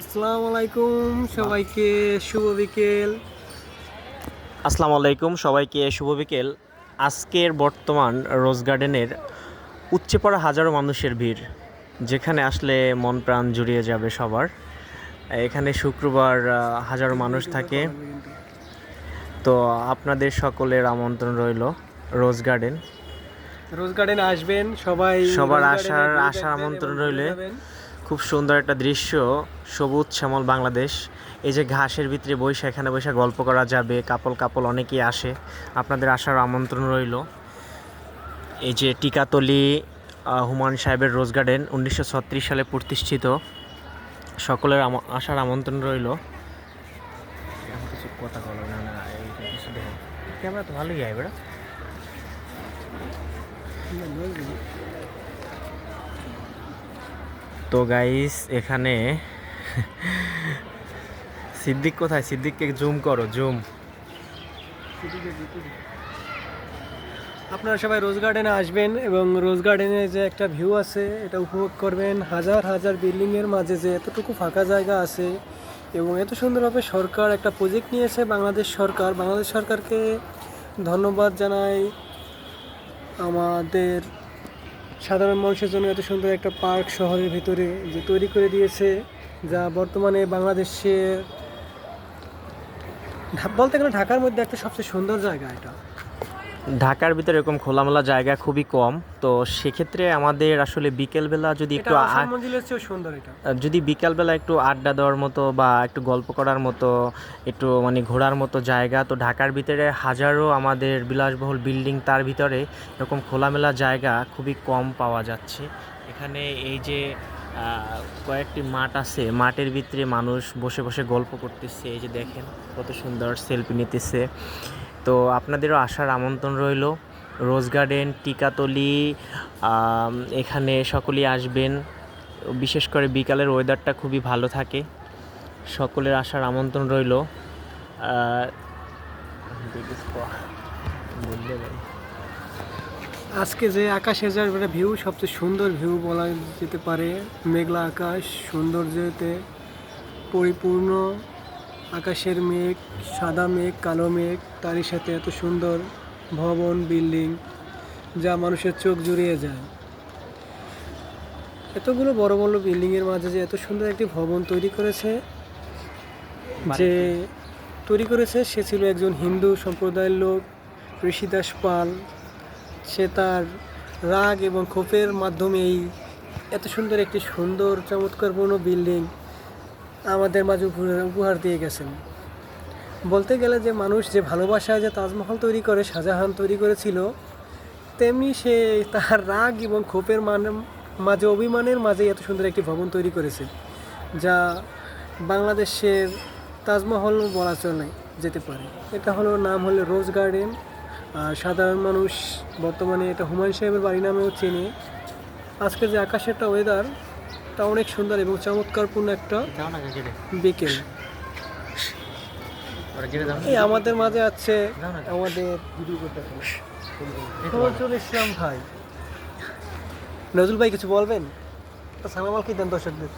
আসসালামু আলাইকুম সবাইকে শুভ বিকেল। আসসালামু আলাইকুম সবাইকে শুভ বিকেল। আজকের বর্তমান রোজ গার্ডেনের উপচে পড়া হাজারো মানুষের ভিড়, যেখানে আসলে মন প্রাণ জুড়িয়ে যাবে সবার। এখানে শুক্রবার হাজারো মানুষ থাকে। তো আপনাদের সকলের আমন্ত্রণ রইল রোজ গার্ডেন। রোজ গার্ডেনে আসবেন সবাই, সবার রোজ গার্ডেনে ভিউ আসার দেখবেন এবং আমন্ত্রণ ঘুরে রইলে। যাবেন। খুব সুন্দর একটা দৃশ্য, সবুজ শ্যামল বাংলাদেশ। এই যে ঘাসের ভিতরে বসে, এখানে বসে গল্প করা যাবে, কাপল কাপল অনেকেই আসে। আপনাদের আসার আমন্ত্রণ রইল। এই যে টিকাতলি হুমায়ুন সাহেবের রোজ গার্ডেন 1936 সালে প্রতিষ্ঠিত। সকলের আসার আমন্ত্রণ রইল। কিছু কথা বলো না, না কিছু দেখো, ক্যামেরা তো ভালোই আয় বেড়া। তো গাইস, এখানে সিদ্দিক কোথায়? সিদ্দিককে জুম করো, জুম। আপনারা সবাই রোজ গার্ডেনে আসবেন এবং রোজ গার্ডেনে যে একটা ভিউ আছে এটা উপভোগ করবেন। হাজার হাজার বিল্ডিংয়ের মাঝে যে এতটুকু ফাঁকা জায়গা আছে এবং এত সুন্দরভাবে সরকার একটা প্রজেক্ট নিয়েছে, বাংলাদেশ সরকারকে ধন্যবাদ জানাই। আমাদের সাধারণ মানুষের জন্য এত সুন্দর একটা পার্ক শহরের ভিতরে যে তৈরি করে দিয়েছে, যা বর্তমানে বাংলাদেশে বলতে গেলে ঢাকার মধ্যে একটা সবচেয়ে সুন্দর জায়গা এটা। ঢাকার ভিতরে এরকম খোলামেলা জায়গা খুবই কম। তো সেক্ষেত্রে আমাদের আসলে বিকেলবেলা যদি একটু আসাম মঞ্জিলের চেয়েও সুন্দর এটা। যদি বিকালবেলা একটু আড্ডা দেওয়ার মতো বা একটু গল্প করার মতো, একটু মানে ঘোরার মতো জায়গা, তো ঢাকার ভিতরে হাজারো আমাদের বিলাসবহুল বিল্ডিং, তার ভিতরে এরকম খোলামেলা জায়গা খুবই কম পাওয়া যাচ্ছে। এখানে এই যে কয়েকটি মাঠ আছে, মাঠের ভিতরে মানুষ বসে বসে গল্প করতেছে। এই যে দেখেন কত সুন্দর সেলফি নিতেছে। তো আপনাদেরও আসার আমন্ত্রণ রইল রোজ গার্ডেন টিকাতলি। এখানে সকলেই আসবেন। বিশেষ করে বিকালের ওয়েদারটা খুবই ভালো থাকে। সকলের আসার আমন্ত্রণ রইল। আজকে যে আকাশের যে একটা ভিউ, সবচেয়ে সুন্দর ভিউ বলা যেতে পারে। মেঘলা আকাশ, সৌন্দর্যতে পরিপূর্ণ। আকাশের মেঘ, সাদা মেঘ, কালো মেঘ, তারই সাথে এত সুন্দর ভবন, বিল্ডিং, যা মানুষের চোখ জুড়িয়ে যায়। এতগুলো বড় বড় বিল্ডিংয়ের মাঝে যে এত সুন্দর একটি ভবন তৈরি করেছে, সে ছিল একজন হিন্দু সম্প্রদায়ের লোক, ঋষিদাস পাল। সে তার রাগ এবং ক্ষোভের মাধ্যমে এই এত সুন্দর একটি সুন্দর চমৎকারপূর্ণ বিল্ডিং আমাদের মাঝে উপহার দিয়ে গেছেন। বলতে গেলে যে মানুষ যে ভালোবাসায় যে তাজমহল তৈরি করে শাহজাহান তৈরি করেছিল, তেমনি সে তার রাগ এবং ক্ষোভের মাঝে, অভিমানের মাঝে এত সুন্দর একটি ভবন তৈরি করেছে, যা বাংলাদেশের তাজমহল বলা চলে যেতে পারে। এটা নাম হলো রোজ গার্ডেন। আর সাধারণ মানুষ বর্তমানে এটা হুমায়ুন সাহেবের বাড়ি নামেও চেনে। আজকে যে আকাশের একটা ওয়েদার, তা অনেক সুন্দর এবং চমৎকারপূর্ণ একটা বিকেল। এই আমাদের মাঝে আছে আমাদের নজরুল ইসলাম ভাই। নজরুল ভাই কিছু বলবেন? সালাম আলাইকুম দেন দর্শকদের।